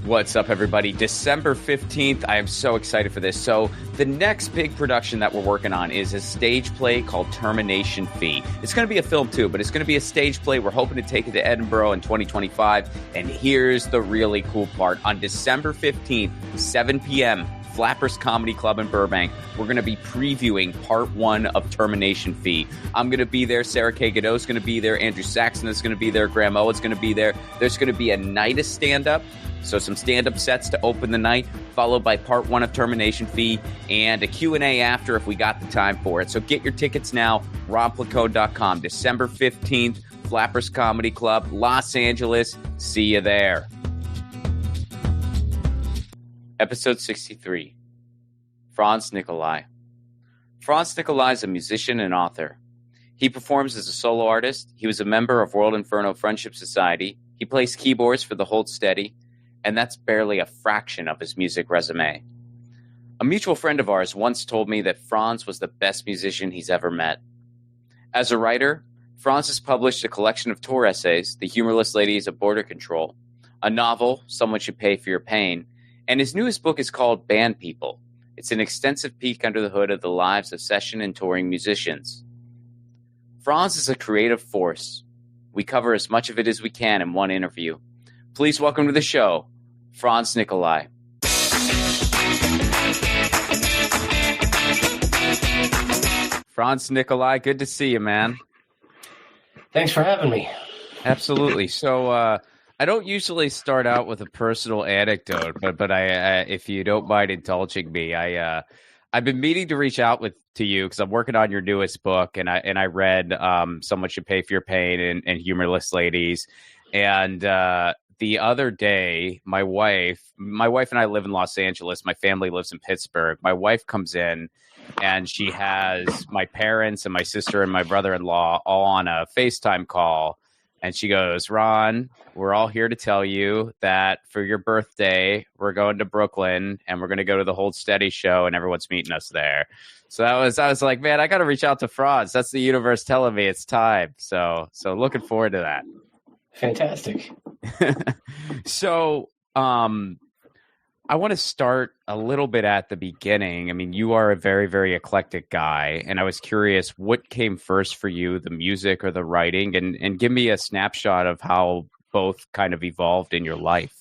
What's up, everybody? December 15th. I am so excited for this. So the next big production that we're working on is a stage play called Termination Fee. It's going to be a film too, but it's going to be a stage play. We're hoping to take it to Edinburgh in 2025. And here's the really cool part. On December 15th, 7 p.m., Flappers Comedy Club in Burbank, we're going to be previewing part 1 of Termination Fee. I'm going to be there. Sarah K. Godot is going to be there. Andrew Saxon is going to be there. Graham O is going to be there. There's going to be a night of stand-up. So some stand-up sets to open the night, followed by part 1 of Termination Fee and a Q&A after if we got the time for it. So get your tickets now, romplacone.com. December 15th, Flappers Comedy Club, Los Angeles. See you there. Episode 63, Franz Nicolay. Franz Nicolay is a musician and author. He performs as a solo artist. He was a member of World Inferno Friendship Society. He plays keyboards for the Hold Steady, and that's barely a fraction of his music resume. A mutual friend of ours once told me that Franz was the best musician he's ever met. As a writer, Franz has published a collection of tour essays, The Humorless Ladies of Border Control, a novel, Someone Should Pay for Your Pain, and his newest book is called Band People. It's an extensive peek under the hood of the lives of session and touring musicians. Franz is a creative force. We cover as much of it as we can in one interview. Please welcome to the show, Franz Nicolay. Franz Nicolay, good to see you, man. Thanks for having me. Absolutely. So, I don't usually start out with a personal anecdote, but I if you don't mind indulging me, I've been meaning to reach out to you because I'm working on your newest book, and I read Someone Should Pay for Your Pain and Humorless Ladies, and the other day my wife and I live in Los Angeles. My family lives in Pittsburgh. My wife comes in, and she has my parents and my sister and my brother-in-law all on a FaceTime call. And she goes, Ron, we're all here to tell you that for your birthday, we're going to Brooklyn and we're going to go to the Hold Steady show and everyone's meeting us there. So I was like, man, I got to reach out to Franz. That's the universe telling me it's time. So looking forward to that. Fantastic. So, I want to start a little bit at the beginning. I mean, you are a very, very eclectic guy, and I was curious what came first for you, the music or the writing, and give me a snapshot of how both kind of evolved in your life.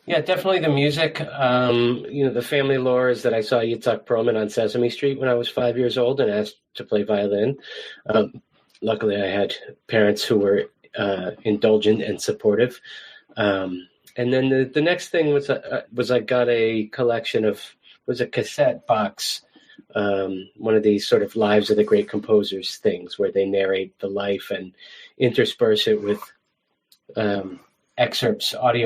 Yeah, definitely the music. The family lore is that I saw Yitzhak Perlman on Sesame Street when I was 5 years old and asked to play violin. Luckily, I had parents who were indulgent and supportive. And then the next thing was I got a collection was a cassette box, one of these sort of Lives of the Great Composers things where they narrate the life and intersperse it with audio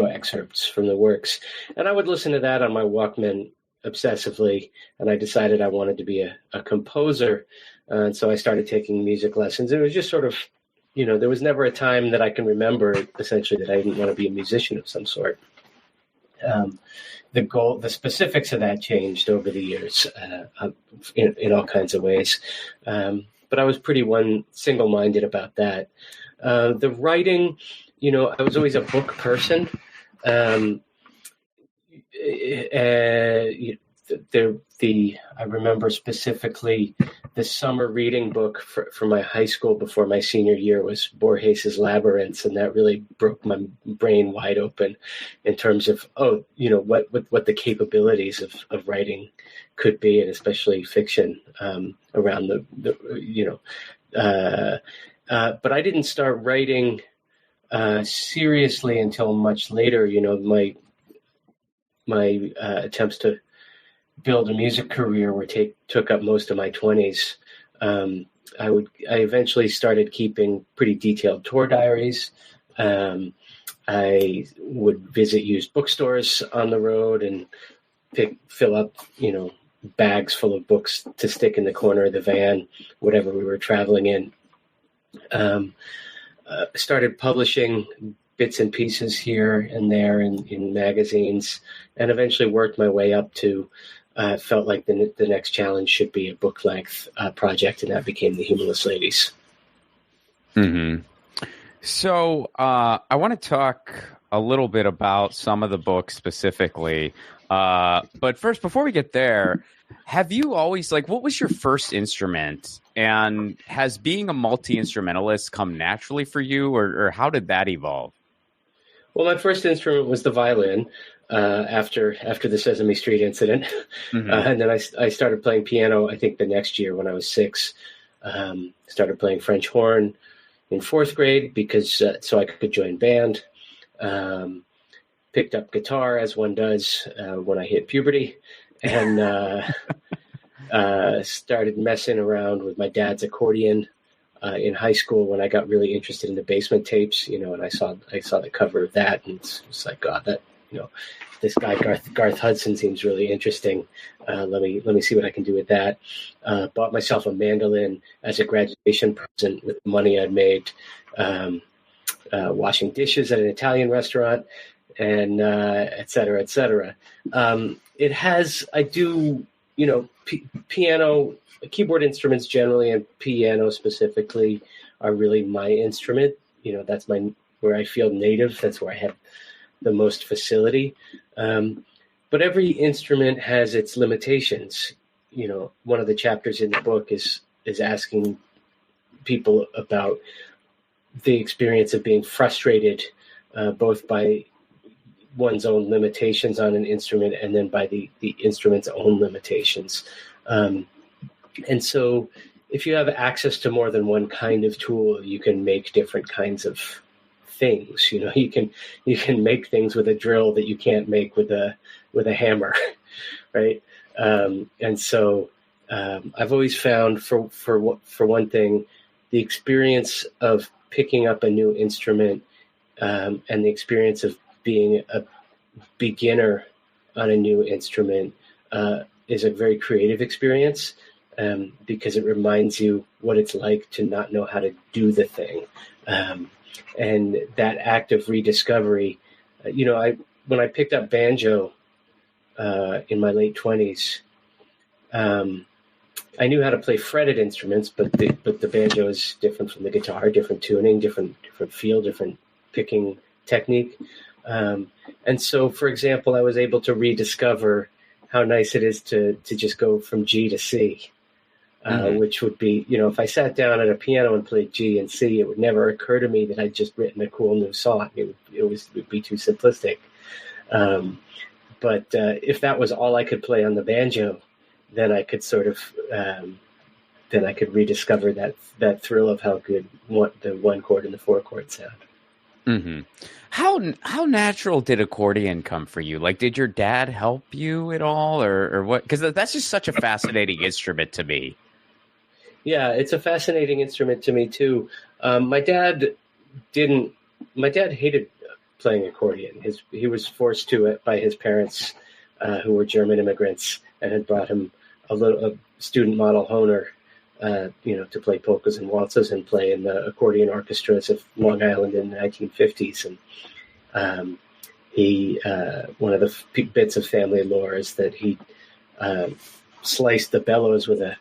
excerpts from the works. And I would listen to that on my Walkman obsessively, and I decided I wanted to be a composer. And so I started taking music lessons. It was just sort of, there was never a time that I can remember, essentially, that I didn't want to be a musician of some sort. The specifics of that changed over the years in all kinds of ways. But I was pretty single-minded about that. The writing, I was always a book person. I remember specifically the summer reading book for my high school before my senior year was Borges's Labyrinths, and that really broke my brain wide open in terms of what the capabilities of writing could be, and especially fiction around but I didn't start writing seriously until much later. My attempts to build a music career took up most of my 20s. I eventually started keeping pretty detailed tour diaries. I would visit used bookstores on the road and fill up, bags full of books to stick in the corner of the van, whatever we were traveling in. Started publishing bits and pieces here and there in magazines, and eventually worked my way up to felt like the next challenge should be a book-length project, and that became The Humorless Ladies. Mm-hmm. So I want to talk a little bit about some of the books specifically. But first, before we get there, have you always what was your first instrument? And has being a multi-instrumentalist come naturally for you, or how did that evolve? Well, my first instrument was the violin after the Sesame Street incident. Mm-hmm. And then I started playing piano, I think the next year when I was 6. Started playing French horn in 4th grade because so I could join band. Picked up guitar, as one does when I hit puberty, and started messing around with my dad's accordion in high school when I got really interested in the Basement Tapes, and I saw the cover of that, and it's like, God, that this guy Garth Hudson seems really interesting. Let me see what I can do with that. Bought myself a mandolin as a graduation present with the money I'd made washing dishes at an Italian restaurant, and et cetera, et cetera. Piano, keyboard instruments generally, and piano specifically, are really my instrument. That's where I feel native. That's where I have the most facility. But every instrument has its limitations. One of the chapters in the book is asking people about the experience of being frustrated, both by one's own limitations on an instrument and then by the instrument's own limitations. And so if you have access to more than one kind of tool, you can make different kinds of things. You can make things with a drill that you can't make with a hammer, right? And so I've always found, for one thing, the experience of picking up a new instrument and the experience of being a beginner on a new instrument is a very creative experience, because it reminds you what it's like to not know how to do the thing. And that act of rediscovery, when I picked up banjo in my late 20s, I knew how to play fretted instruments, but the banjo is different from the guitar, different tuning, different feel, different picking technique. And so, for example, I was able to rediscover how nice it is to just go from G to C, which would be, if I sat down at a piano and played G and C, it would never occur to me that I'd just written a cool new song. It would be too simplistic. But if that was all I could play on the banjo, then I could sort of, then I could rediscover that thrill of how good the 1 chord and the 4 chord sound. Mm-hmm. How natural did accordion come for you? Did your dad help you at all, or what? Because that's just such a fascinating instrument to me. Yeah, it's a fascinating instrument to me too. My dad hated playing accordion. He was forced to it by his parents, who were German immigrants, and had brought him a student model Hohner, to play polkas and waltzes and play in the accordion orchestras of Long Island in the 1950s. And one of the bits of family lore is that he sliced the bellows with a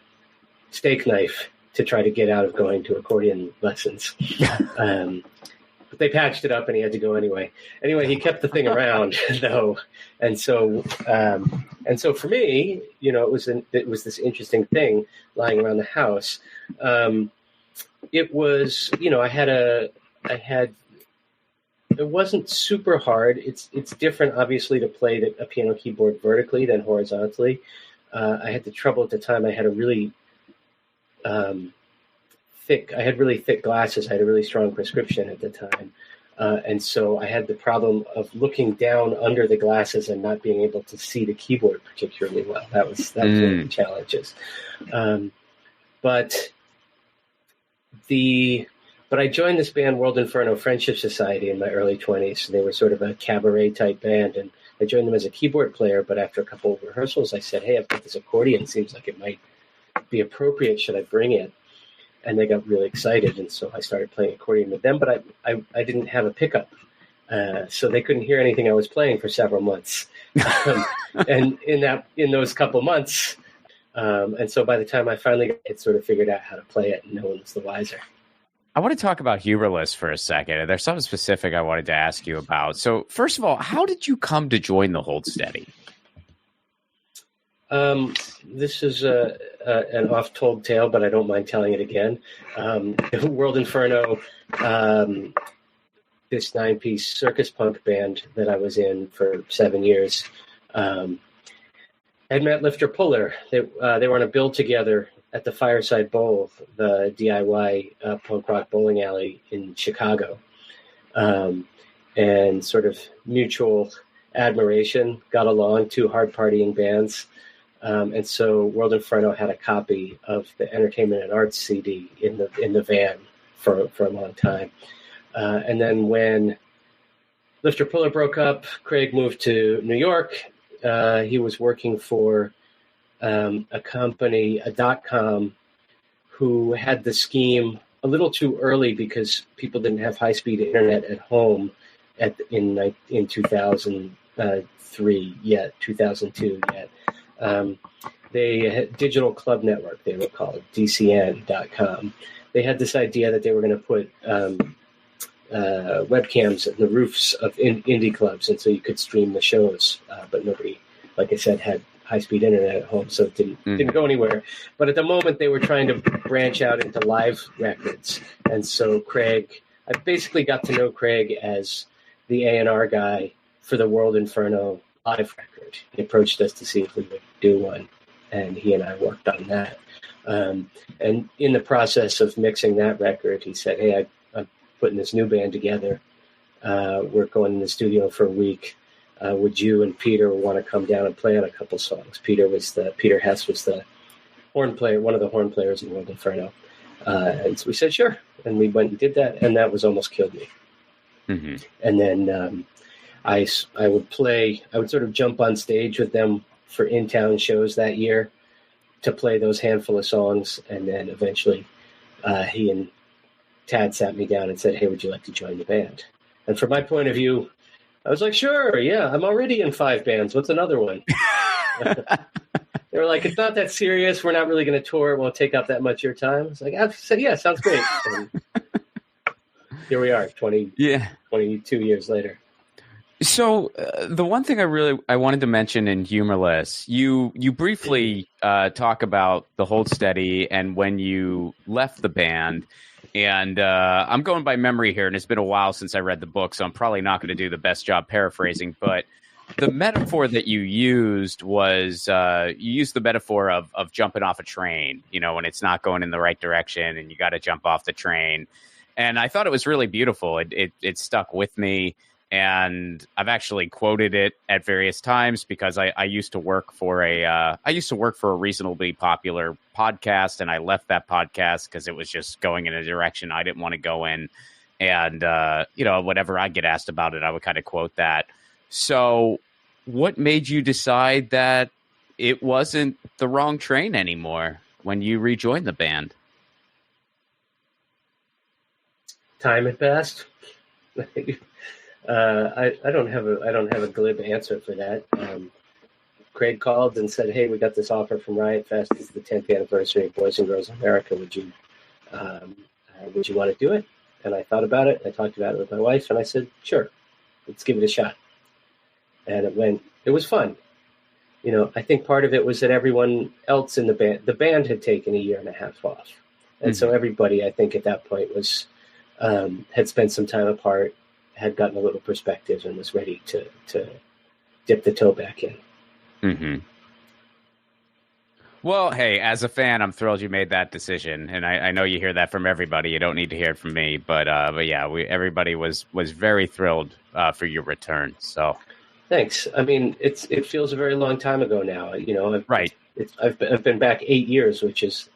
steak knife to try to get out of going to accordion lessons. But they patched it up and he had to go anyway. Anyway, he kept the thing around though. And so for me, it was this interesting thing lying around the house. It was, it wasn't super hard. It's different, obviously, to play a piano keyboard vertically than horizontally. I had the trouble at the time. I had a really really thick glasses. I had a really strong prescription at the time. And so I had the problem of looking down under the glasses and not being able to see the keyboard particularly well. That was one of the challenges. But I joined this band, World Inferno Friendship Society, in my early 20s. They were sort of a cabaret type band, and I joined them as a keyboard player. But after a couple of rehearsals, I said, "Hey, I've got this accordion. Seems like it might be appropriate. Should I bring it?" And they got really excited, and so I started playing accordion with them. But I didn't have a pickup, so they couldn't hear anything I was playing for several months. And in those couple months, and so by the time I finally got it sort of figured out how to play it, no one was the wiser. I want to talk about Humorless for a second. And there's something specific I wanted to ask you about. So, first of all, how did you come to join the Hold Steady? This is an oft-told tale, but I don't mind telling it again. World Inferno, this 9-piece circus punk band that I was in for 7 years, I met Lifter Puller. They were on a bill together at the Fireside Bowl, the DIY punk rock bowling alley in Chicago. And sort of mutual admiration, got along, two hard partying bands. And so World Inferno had a copy of the Entertainment and Arts CD in the van for a long time. And then when Lifter Puller broke up, Craig moved to New York. He was working for a company, a .com, who had the scheme a little too early because people didn't have high-speed internet at home in 2003 yet, 2002 yet. They had Digital Club Network, they were called, DCN.com. They had this idea that they were going to put webcams in the roofs of indie clubs, and so you could stream the shows, but nobody, like I said, had high-speed internet at home, so it didn't go anywhere. But at the moment, they were trying to branch out into live records, and so I basically got to know Craig as the A&R guy for the World Inferno live record. He approached us to see if we would do one, and he and I worked on that. And in the process of mixing that record, he said, "Hey, I'm putting this new band together. We're going in the studio for a week. Would you and Peter want to come down and play on a couple songs?" Peter Hess was the horn player, one of the horn players in World Inferno. And so we said, sure. And we went and did that, and that was Almost Killed Me. Mm-hmm. And then I would sort of jump on stage with them for in-town shows that year to play those handful of songs. And then eventually he and Tad sat me down and said, "Hey, would you like to join the band?" And from my point of view, I was like, "Sure, yeah, I'm already in 5 bands. What's another one?" They were like, "It's not that serious. We're not really going to tour. It won't take up that much of your time." I was like, "I said, yeah, sounds great." And here we are, 22 years later. So the one thing I wanted to mention in Humorless, you briefly talk about the Hold Steady and when you left the band. And I'm going by memory here, and it's been a while since I read the book, so I'm probably not going to do the best job paraphrasing. But the metaphor that you used was you used the metaphor of jumping off a train, when it's not going in the right direction and you got to jump off the train. And I thought it was really beautiful. It stuck with me. And I've actually quoted it at various times because I used to work for a reasonably popular podcast, and I left that podcast because it was just going in a direction I didn't want to go in. And whenever I get asked about it, I would kind of quote that. So, what made you decide that it wasn't the wrong train anymore when you rejoined the band? Time had passed. I don't have a glib answer for that. Craig called and said, "Hey, we got this offer from Riot Fest. It's the 10th anniversary of Boys and Girls America. Would you want to do it?" And I thought about it. I talked about it with my wife, and I said, "Sure, let's give it a shot." And it was fun. I think part of it was that everyone else in the band had taken a year and a half off, and so everybody, I think, at that point was had spent some time apart, had gotten a little perspective, and was ready to dip the toe back in. Mm-hmm. Well, hey, as a fan, I'm thrilled you made that decision, and I know you hear that from everybody. You don't need to hear it from me, but yeah, everybody was very thrilled for your return. So, thanks. I mean, it feels a very long time ago now. Right. I've been back 8 years, which is,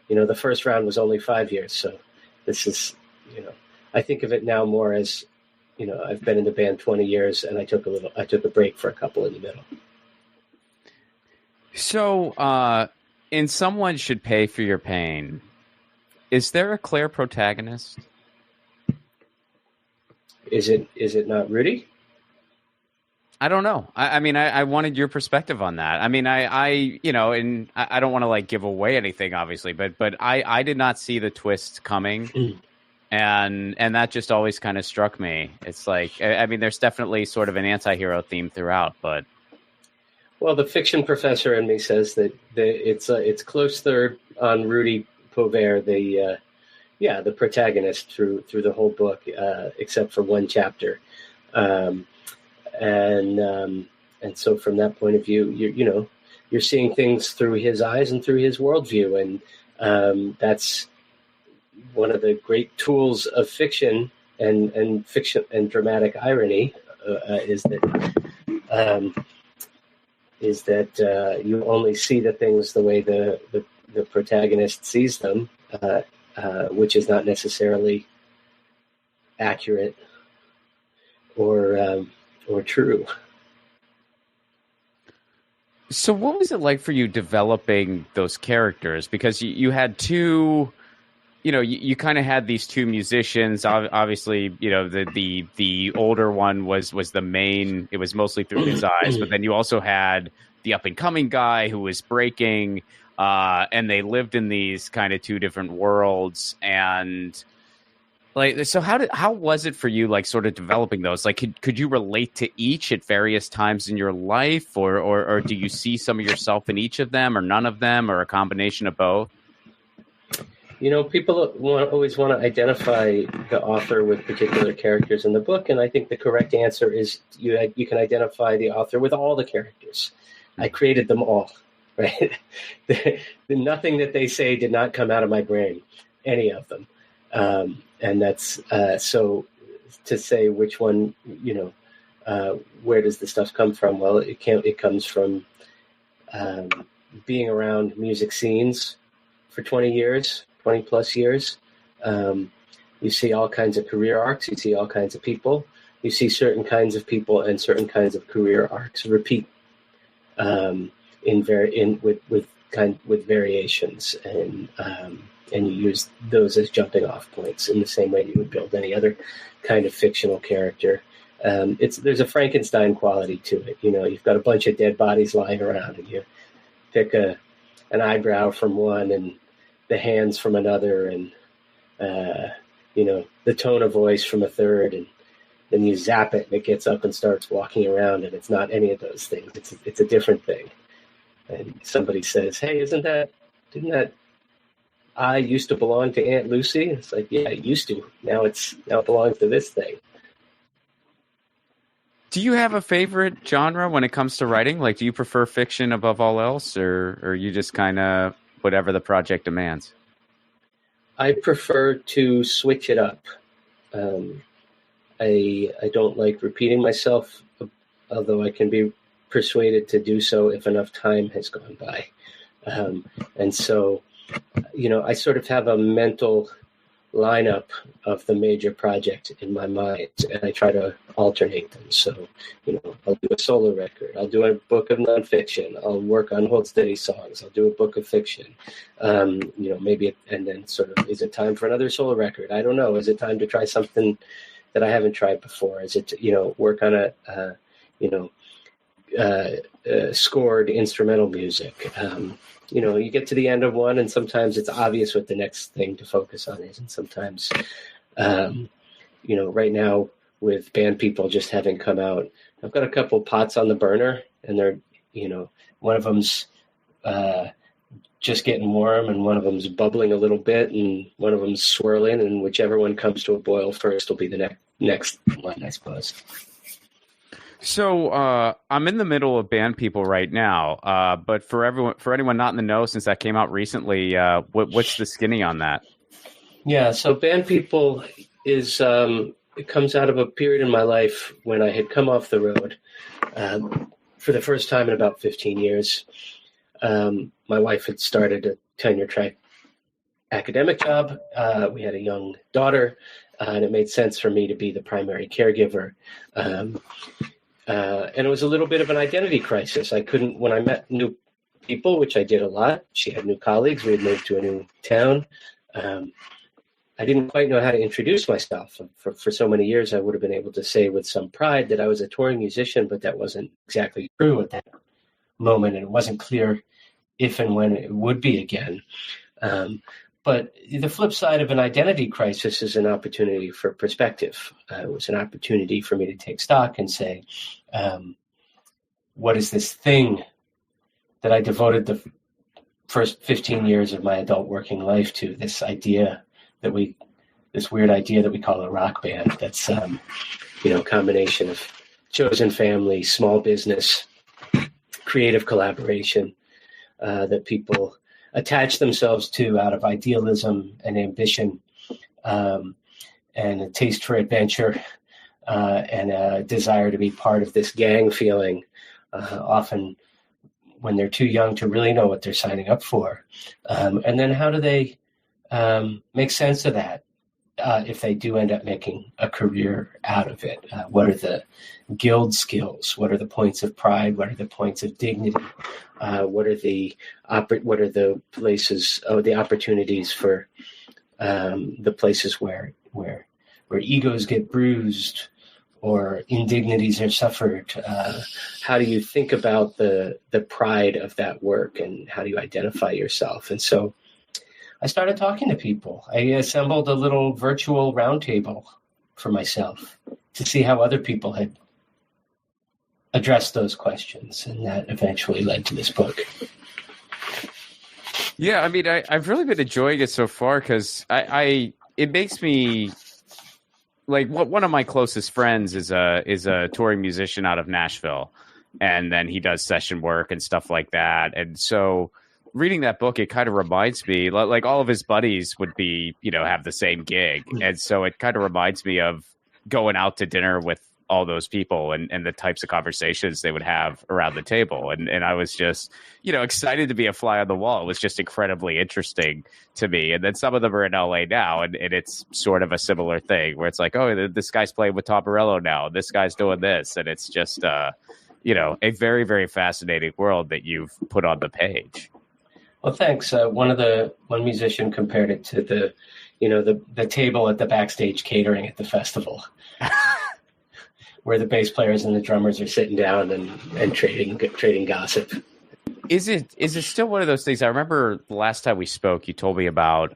the first round was only 5 years. So this is, I think of it now more as, I've been in the band 20 years, and I took a break for a couple in the middle. So, in Someone Should Pay for Your Pain, is there a Claire protagonist? Is it not Rudy? I don't know. I mean, I wanted your perspective on that. I mean, I don't want to give away anything, obviously, but I did not see the twist coming. and that just always kind of struck me. It's like, I mean, there's definitely sort of an anti-hero theme throughout, but Well, the fiction professor in me says that it's close third on Rudy Pauvert, the protagonist through the whole book, except for one chapter, um, and so from that point of view, you're seeing things through his eyes and through his worldview, and that's one of the great tools of fiction and fiction and dramatic irony um, is that you only see the things the way the protagonist sees them, which is not necessarily accurate or true. So what was it like for you developing those characters? Because you had two, you kind of had these two musicians. Obviously, the older one was the main. It was mostly through his eyes, but then you also had the up and coming guy who was breaking, and they lived in these kind of two different worlds. And like, so how was it for you, like, sort of developing those? Like, could you relate to each at various times in your life, or do you see some of yourself in each of them, or none of them, or a combination of both? People always want to identify the author with particular characters in the book, and I think the correct answer is you can identify the author with all the characters. I created them all, right? Nothing that they say did not come out of my brain, any of them. And that's so to say which one, where does the stuff come from? Well, it comes from being around music scenes for 20 plus years. You see all kinds of career arcs. You see all kinds of people. You see certain kinds of people and certain kinds of career arcs repeat with variations, and you use those as jumping off points in the same way you would build any other kind of fictional character. There's a Frankenstein quality to it. You've got a bunch of dead bodies lying around, and you pick an eyebrow from one and the hands from another, and the tone of voice from a third, and then you zap it and it gets up and starts walking around, and it's not any of those things. It's a different thing. And somebody says, "Hey, didn't that I used to belong to Aunt Lucy?" It's like, yeah, it used to. Now it belongs to this thing. Do you have a favorite genre when it comes to writing? Like, do you prefer fiction above all else, or you just kind of whatever the project demands? I prefer to switch it up. I don't like repeating myself, although I can be persuaded to do so if enough time has gone by. And so, I sort of have a mental lineup of the major project in my mind, and I try to alternate them. So, I'll do a solo record. I'll do a book of nonfiction. I'll work on Hold Steady songs. I'll do a book of fiction. Maybe, and then sort of, is it time for another solo record? I don't know. Is it time to try something that I haven't tried before? Is it, work on scored instrumental music? You get to the end of one, and sometimes it's obvious what the next thing to focus on is. And sometimes, right now with Band People just having come out, I've got a couple pots on the burner, and they're, one of them's just getting warm, and one of them's bubbling a little bit, and one of them's swirling, and whichever one comes to a boil first will be the next one, I suppose. So I'm in the middle of Band People right now, but for anyone not in the know, since that came out recently, what's the skinny on that? Yeah, so Band People is it comes out of a period in my life when I had come off the road for the first time in about 15 years. My wife had started a tenure-track academic job. We had a young daughter, and it made sense for me to be the primary caregiver. And it was a little bit of an identity crisis. When I met new people, which I did a lot, she had new colleagues, we had moved to a new town. I didn't quite know how to introduce myself. For so many years, I would have been able to say with some pride that I was a touring musician, but that wasn't exactly true at that moment, and it wasn't clear if and when it would be again. But the flip side of an identity crisis is an opportunity for perspective. It was an opportunity for me to take stock and say, what is this thing that I devoted the first 15 years of my adult working life to? This weird idea that we call a rock band. That's, combination of chosen family, small business, creative collaboration that people attach themselves to out of idealism and ambition, and a taste for adventure, and a desire to be part of this gang feeling, often when they're too young to really know what they're signing up for. And then how do they make sense of that if they do end up making a career out of it? What are the guild skills? What are the points of pride? What are the points of dignity? What are the places, the opportunities for the places where egos get bruised or indignities are suffered? How do you think about the pride of that work, and how do you identify yourself? And so I started talking to people. I assembled a little virtual roundtable for myself to see how other people had addressed those questions, and that eventually led to this book. Yeah, I mean, I've really been enjoying it so far because it makes me like one of my closest friends is a touring musician out of Nashville, and then he does session work and stuff like that. And so reading that book, it kind of reminds me, like all of his buddies would be, have the same gig. And so it kind of reminds me of going out to dinner with all those people and the types of conversations they would have around the table. And I was just, excited to be a fly on the wall. It was just incredibly interesting to me. And then some of them are in LA now, and it's sort of a similar thing where it's like, oh, this guy's playing with Tom Morello now. This guy's doing this. And it's just, a very, very fascinating world that you've put on the page. Well, thanks. One musician compared it to the table at the backstage catering at the festival, where the bass players and the drummers are sitting down and trading gossip. Is it still one of those things? I remember the last time we spoke, you told me about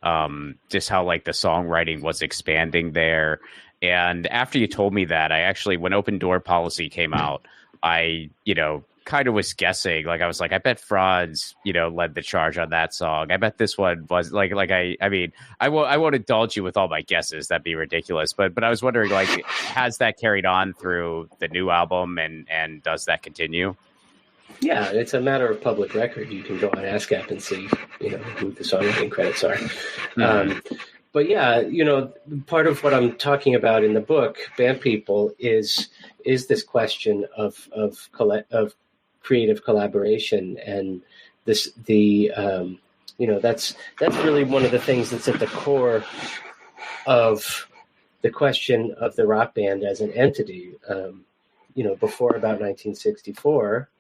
just how like the songwriting was expanding there. And after you told me that, I actually, when Open Door Policy came out, I, kind of was guessing. Like I was like, I bet Franz, led the charge on that song. I bet this one was I won't indulge you with all my guesses. That'd be ridiculous. But I was wondering, like, has that carried on through the new album, and does that continue? Yeah, it's a matter of public record. You can go on ASCAP and see, who the songwriting credits are. Mm-hmm. But yeah, part of what I'm talking about in the book, Band People, is this question of creative collaboration, and that's really one of the things that's at the core of the question of the rock band as an entity. Before about 1964,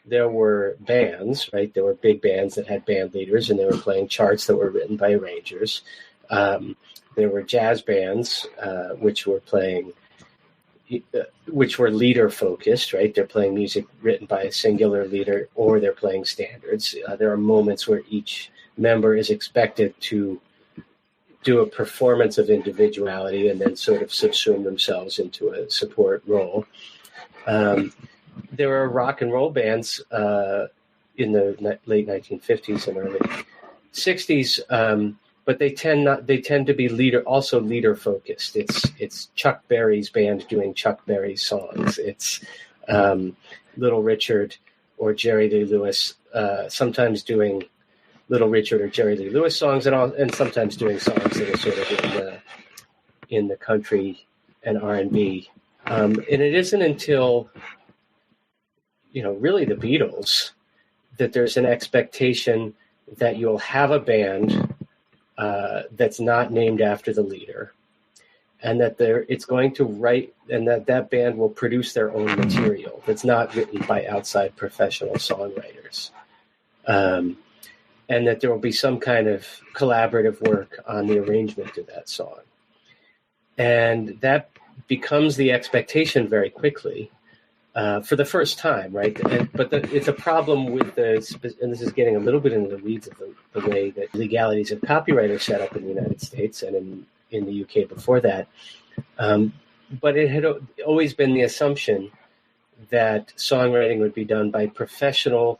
there were bands, right? There were big bands that had band leaders, and they were playing charts that were written by arrangers. There were jazz bands, which were leader focused, right? They're playing music written by a singular leader, or they're playing standards. There are moments where each member is expected to do a performance of individuality and then sort of subsume themselves into a support role. There are rock and roll bands in the late 1950s and early 60s, but they tend to be leader focused. It's Chuck Berry's band doing Chuck Berry songs. It's Little Richard or Jerry Lee Lewis, sometimes doing Little Richard or Jerry Lee Lewis songs, and sometimes doing songs that are sort of in the country and R&B. And it isn't until really the Beatles that there's an expectation that you'll have a band that's not named after the leader, and that it's going to write, and that band will produce their own material that's not written by outside professional songwriters, and that there will be some kind of collaborative work on the arrangement of that song. And that becomes the expectation very quickly. for the first time, right? But it's a problem with and this is getting a little bit into the weeds of the way that legalities of copyright are set up in the United States and in the UK before that. But it had always been the assumption that songwriting would be done by professional,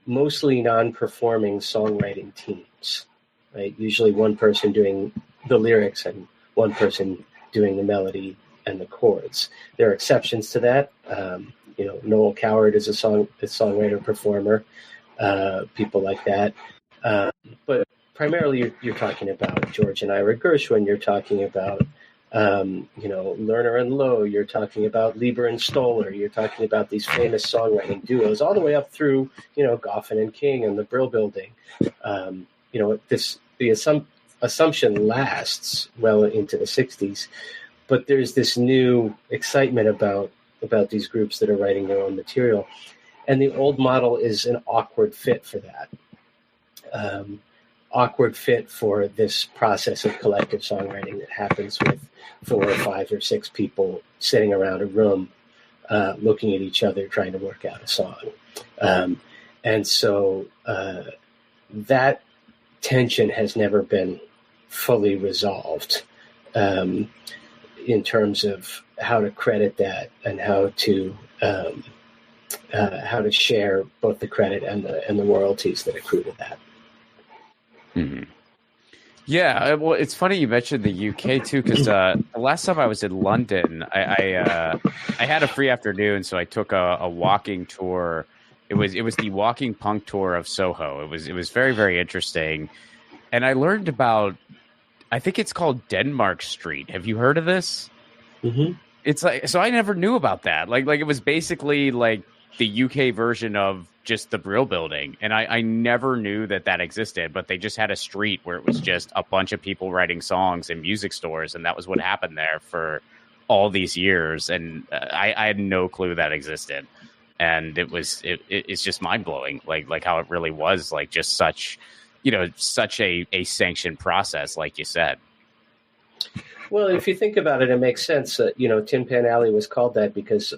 mostly non-performing songwriting teams, right? Usually one person doing the lyrics and one person doing the melody and the chords. There are exceptions to that. Noel Coward is a songwriter performer, people like that. But primarily, you're talking about George and Ira Gershwin. You're talking about Lerner and Lowe. You're talking about Lieber and Stoller. You're talking about these famous songwriting duos, all the way up through Goffin and King and the Brill Building. The assumption lasts well into the 60s. But there's this new excitement about these groups that are writing their own material. And the old model is an awkward fit for that. Awkward fit for this process of collective songwriting that happens with 4 or 5 or 6 people sitting around a room, looking at each other, trying to work out a song. And so that tension has never been fully resolved. In terms of how to credit that and how to share both the credit and the royalties that accrue to that. Mm-hmm. Yeah, well, it's funny you mentioned the UK too, because the last time I was in London, I had a free afternoon, so I took a walking tour. It was the walking punk tour of Soho. It was very, very interesting, and I learned about. I think it's called Denmark Street. Have you heard of this? Mm-hmm. It's like, so I never knew about that. Like it was basically like the UK version of just the Brill Building. And I never knew that existed, but they just had a street where it was just a bunch of people writing songs in music stores. And that was what happened there for all these years. And I had no clue that existed. And it's just mind blowing, like how it really was like just such a sanctioned process, like you said. Well, if you think about it, it makes sense that, Tin Pan Alley was called that because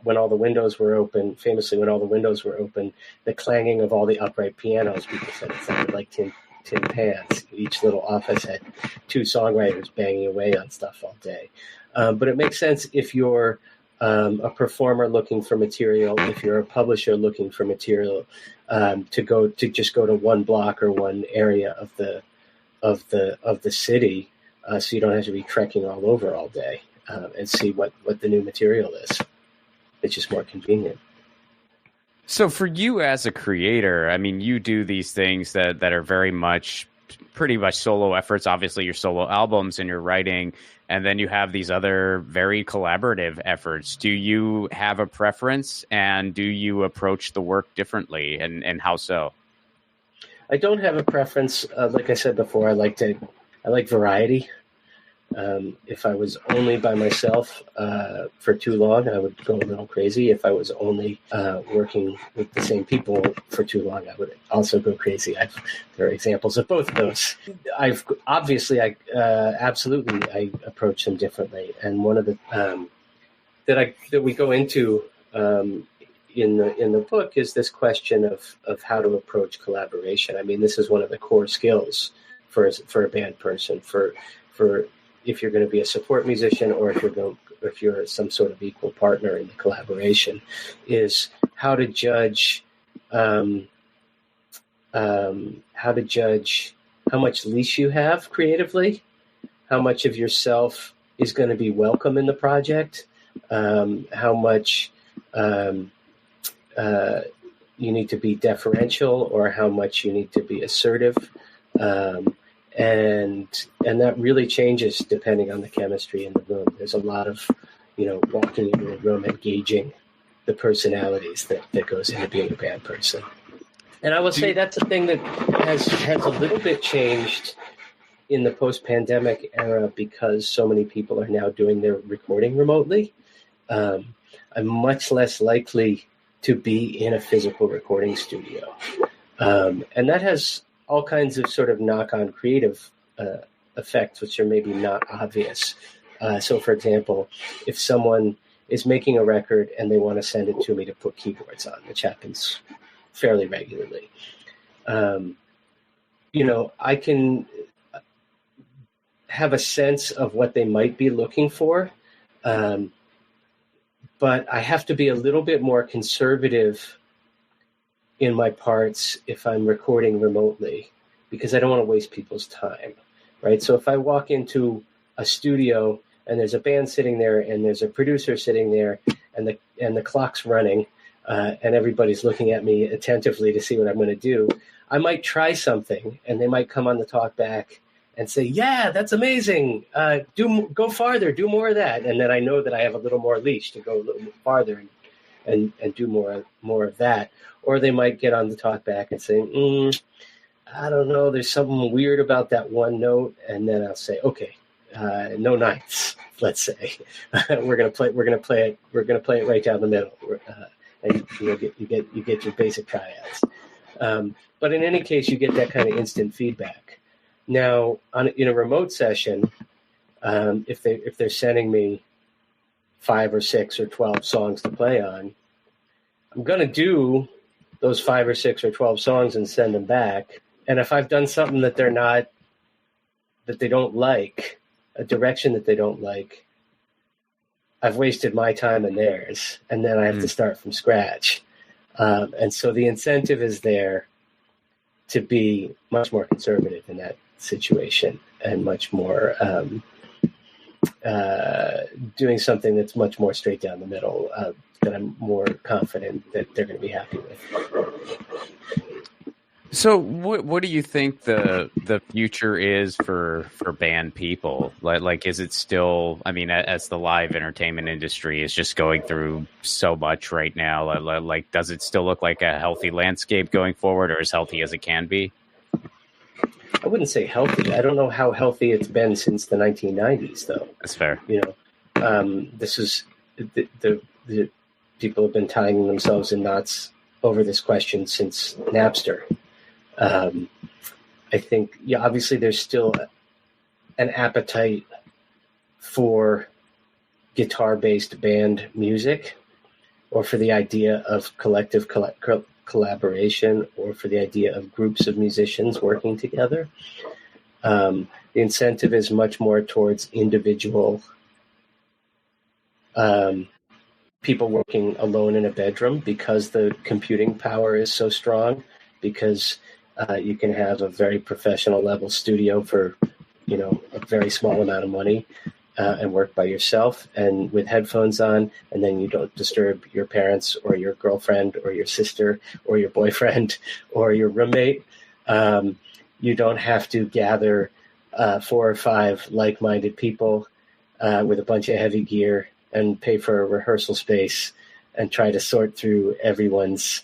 when all the windows were open, famously when all the windows were open, the clanging of all the upright pianos, people said it sounded like tin pans. Each little office had 2 songwriters banging away on stuff all day. But it makes sense if you're a performer looking for material, if you're a publisher looking for material, to just go to one block or one area of the city, so you don't have to be trekking all over all day and see what the new material is. It's just more convenient. So for you as a creator, I mean, you do these things that are pretty much solo efforts. Obviously, your solo albums and your writing, and then you have these other very collaborative efforts. Do you have a preference, and do you approach the work differently, and how so? I don't have a preference. Like I said before, I like variety. If I was only by myself for too long, I would go a little crazy. If I was only working with the same people for too long, I would also go crazy. There are examples of both of those. I approach them differently, and one of the that we go into in the book is this question of how to approach collaboration. I mean, this is one of the core skills for a band person for if you're going to be a support musician or if you're some sort of equal partner in the collaboration, is how to judge how much leash you have creatively, how much of yourself is going to be welcome in the project, how much you need to be deferential or how much you need to be assertive. And that really changes depending on the chemistry in the room. There's a lot of, walking into a room and gauging the personalities that goes into being a band person. And I will say that's a thing that has a little bit changed in the post-pandemic era because so many people are now doing their recording remotely. I'm much less likely to be in a physical recording studio. And that has all kinds of sort of knock-on creative effects, which are maybe not obvious. So, for example, if someone is making a record and they want to send it to me to put keyboards on, which happens fairly regularly. I can have a sense of what they might be looking for, but I have to be a little bit more conservative in my parts if I'm recording remotely, because I don't want to waste people's time, right? So if I walk into a studio and there's a band sitting there and there's a producer sitting there and the clock's running and everybody's looking at me attentively to see what I'm going to do, I might try something and they might come on the talk back and say, yeah, that's amazing. Go farther, do more of that. And then I know that I have a little more leash to go a little farther and do more of that. Or they might get on the talk back and say, I don't know, there's something weird about that one note. And then I'll say, okay, no ninths, let's say. We're gonna play it right down the middle. And you get your basic triads. But in any case, you get that kind of instant feedback. Now, in a remote session, if they're sending me 5 or 6 or 12 songs to play on, I'm going to do those 5 or 6 or 12 songs and send them back. And if I've done something that they don't like, a direction that they don't like, I've wasted my time and theirs, and then I have to start from scratch. And so the incentive is there to be much more conservative in that situation and much more doing something that's much more straight down the middle that I'm more confident that they're going to be happy with. So what do you think the future is for band people? Like is it still, I mean, as the live entertainment industry is just going through so much right now, like does it still look like a healthy landscape going forward, or as healthy as it can be? I wouldn't say healthy. I don't know how healthy it's been since the 1990s, though. That's fair. This is the people have been tying themselves in knots over this question since Napster. I think, obviously there's still an appetite for guitar-based band music, or for the idea of collective collaboration, or for the idea of groups of musicians working together. The incentive is much more towards individual people working alone in a bedroom, because the computing power is so strong, because you can have a very professional level studio for, a very small amount of money and work by yourself and with headphones on, and then you don't disturb your parents or your girlfriend or your sister or your boyfriend or your roommate. You don't have to gather 4 or 5 like-minded people with a bunch of heavy gear and pay for a rehearsal space and try to sort through everyone's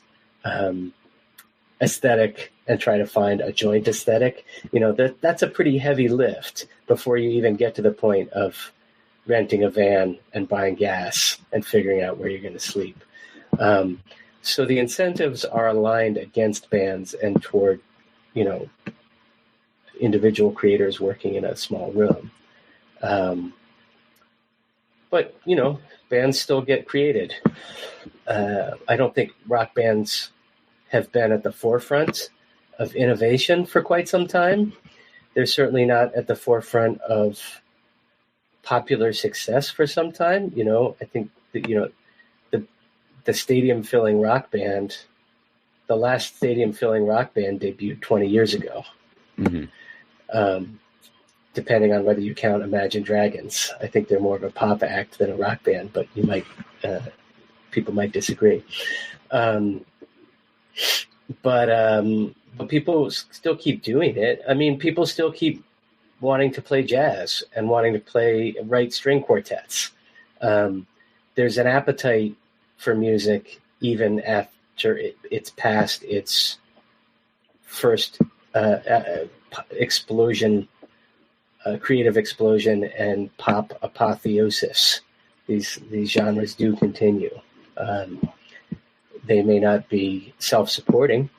aesthetic and try to find a joint aesthetic. That's a pretty heavy lift before you even get to the point of renting a van and buying gas and figuring out where you're going to sleep. So the incentives are aligned against bands and toward, individual creators working in a small room. But, bands still get created. I don't think rock bands have been at the forefront of innovation for quite some time. They're certainly not at the forefront of popular success for some time. I think that, the stadium-filling rock band, the last stadium-filling rock band debuted 20 years ago. Mm-hmm. Depending on whether you count Imagine Dragons. I think they're more of a pop act than a rock band, but people might disagree. But people still keep doing it. I mean, people still keep wanting to play jazz and wanting to write string quartets. There's an appetite for music even after it's past its first explosion, creative explosion and pop apotheosis. These genres do continue. They may not be self-supporting.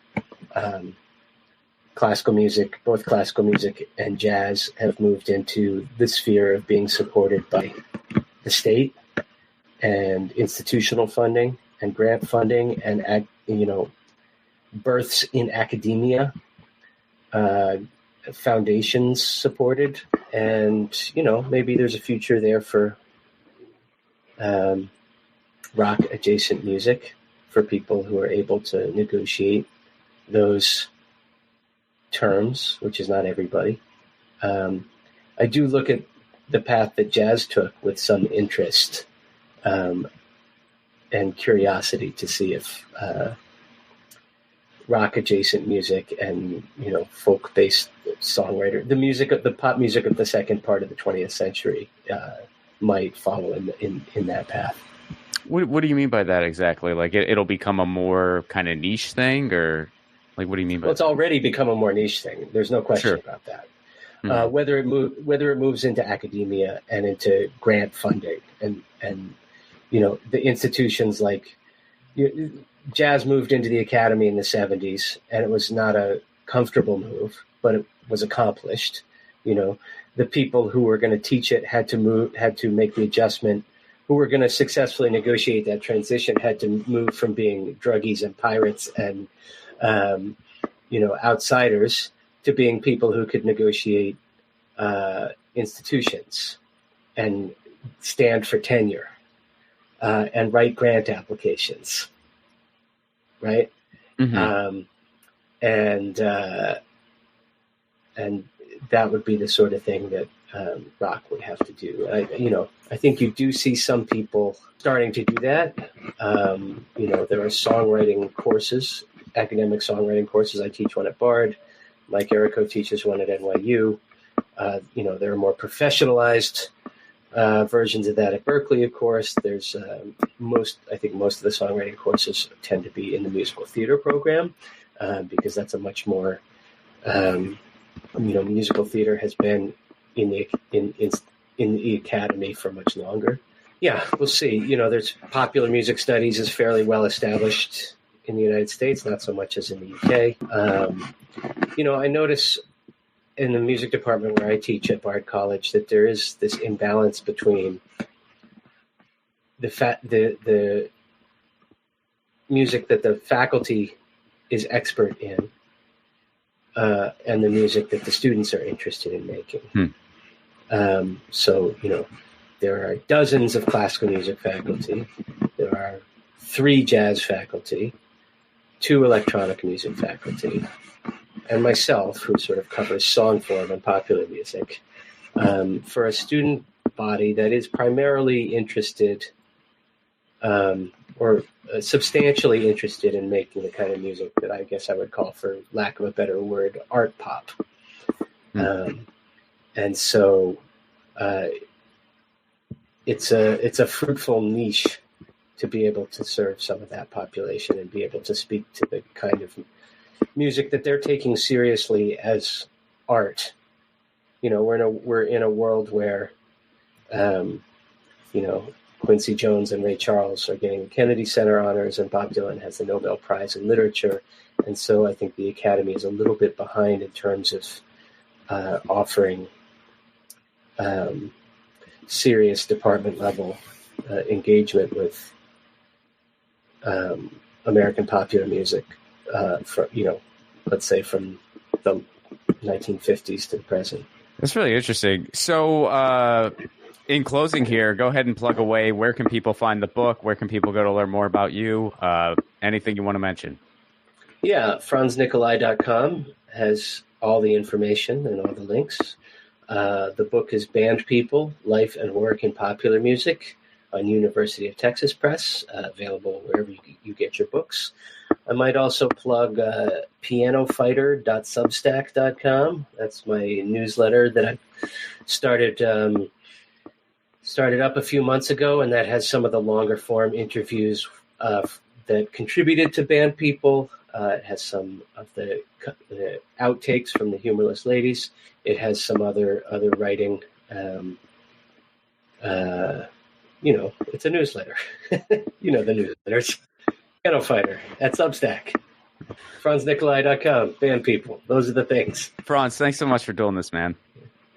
Classical music, both classical music and jazz, have moved into the sphere of being supported by the state and institutional funding and grant funding and, births in academia, foundations supported, and, maybe there's a future there for rock adjacent music for people who are able to negotiate those terms, which is not everybody. I do look at the path that jazz took with some interest and curiosity to see if rock adjacent music and folk based songwriter, the pop music of the second part of the 20th century might follow in that path. What do you mean by that exactly? Like it'll become a more kind of niche thing, or like what do you mean by? Well, it's already become a more niche thing. There's no question about that. Mm-hmm. Whether it moves into academia and into grant funding and the institutions like jazz moved into the academy in the 70s, and it was not a comfortable move, but it was accomplished. The people who were going to teach it had to make the adjustment. Who were going to successfully negotiate that transition had to move from being druggies and pirates and outsiders to being people who could negotiate institutions and stand for tenure and write grant applications, right? Mm-hmm. And that would be the sort of thing that rock would have to do. I think you do see some people starting to do that. There are songwriting courses, academic songwriting courses. I teach one at Bard. Mike Errico teaches one at NYU. There are more professionalized versions of that at Berkeley, of course. There's most of the songwriting courses tend to be in the musical theater program because that's a much more, musical theater has been in the academy for much longer. Yeah, we'll see. There's popular music studies is fairly well established in the United States, not so much as in the UK. I notice in the music department where I teach at Bard College that there is this imbalance between the music that the faculty is expert in and the music that the students are interested in making. So there are dozens of classical music faculty. There are 3 jazz faculty, 2 electronic music faculty, and myself, who sort of covers song form and popular music, for a student body that is primarily interested or substantially interested in making the kind of music that I guess I would call, for lack of a better word, art pop. And so it's a fruitful niche to be able to serve some of that population and be able to speak to the kind of music that they're taking seriously as art. We're in a world where, Quincy Jones and Ray Charles are getting Kennedy Center honors, and Bob Dylan has the Nobel Prize in Literature. And so I think the Academy is a little bit behind in terms of offering serious department level engagement with American popular music, let's say from the 1950s to the present. That's really interesting. So in closing here, go ahead and plug away. Where can people find the book? Where can people go to learn more about you? Anything you want to mention? Yeah, franznicolay.com has all the information and all the links. The book is Band People, Life and Work in Popular Music on University of Texas Press, available wherever you get your books. I might also plug pianofighter.substack.com. That's my newsletter that I started up a few months ago, and that has some of the longer form interviews that contributed to Band People. It has some of the outtakes from the Humorless ladies. It has some other writing. It's a newsletter. The newsletters. Piano Fighter at Substack. FranzNicolay.com. Band People. Those are the things. Franz, thanks so much for doing this, man.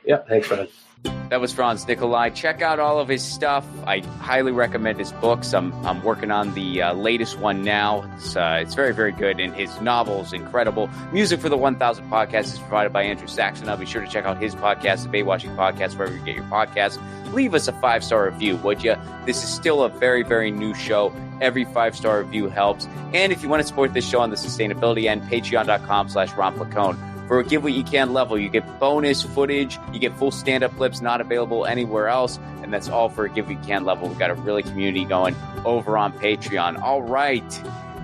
Yeah, thanks, Franz. That was Franz Nicolay. Check out all of his stuff. I highly recommend his books. I'm working on the latest one now. It's very, very good, and his novel is incredible. Music for the 1000 podcast is provided by Andrew Saxon. I'll be sure to check out his podcast, the Baywatching Podcast, wherever you get your podcasts. Leave us a 5-star review, would you? This is still a very, very new show. Every 5-star review helps. And if you want to support this show on the sustainability end, patreon.com/RomPlacone. For a Give What You Can level, you get bonus footage, you get full stand-up clips not available anywhere else, and that's all for a Give What You Can level. We've got a really community going over on Patreon. All right,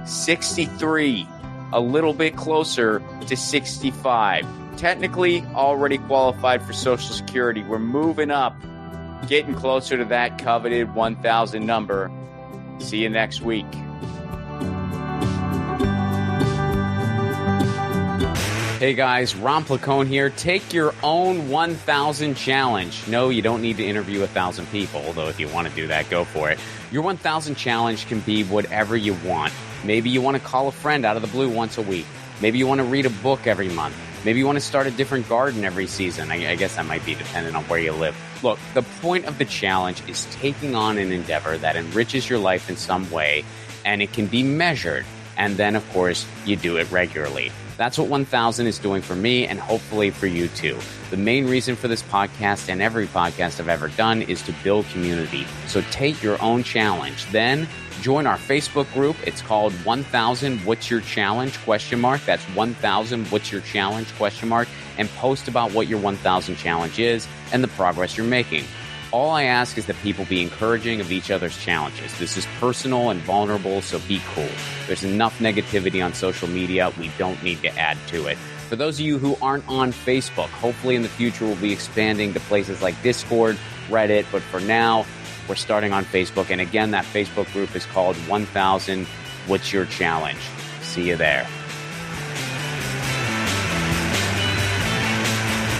63, a little bit closer to 65. Technically already qualified for Social Security. We're moving up, getting closer to that coveted 1,000 number. See you next week. Hey guys, Ron Placone here. Take your own 1,000 challenge. No, you don't need to interview 1,000 people, although if you want to do that, go for it. Your 1,000 challenge can be whatever you want. Maybe you want to call a friend out of the blue once a week. Maybe you want to read a book every month. Maybe you want to start a different garden every season. I guess that might be dependent on where you live. Look, the point of the challenge is taking on an endeavor that enriches your life in some way, and it can be measured. And then, of course, you do it regularly. That's what 1,000 is doing for me, and hopefully for you too. The main reason for this podcast and every podcast I've ever done is to build community. So take your own challenge. Then join our Facebook group. It's called 1,000 What's Your Challenge? ? That's 1,000 What's Your Challenge ? And post about what your 1,000 challenge is and the progress you're making. All I ask is that people be encouraging of each other's challenges. This is personal and vulnerable, so be cool. There's enough negativity on social media. We don't need to add to it. For those of you who aren't on Facebook, hopefully in the future we'll be expanding to places like Discord, Reddit, but for now, we're starting on Facebook. And again, that Facebook group is called 1,000 What's Your Challenge? See you there.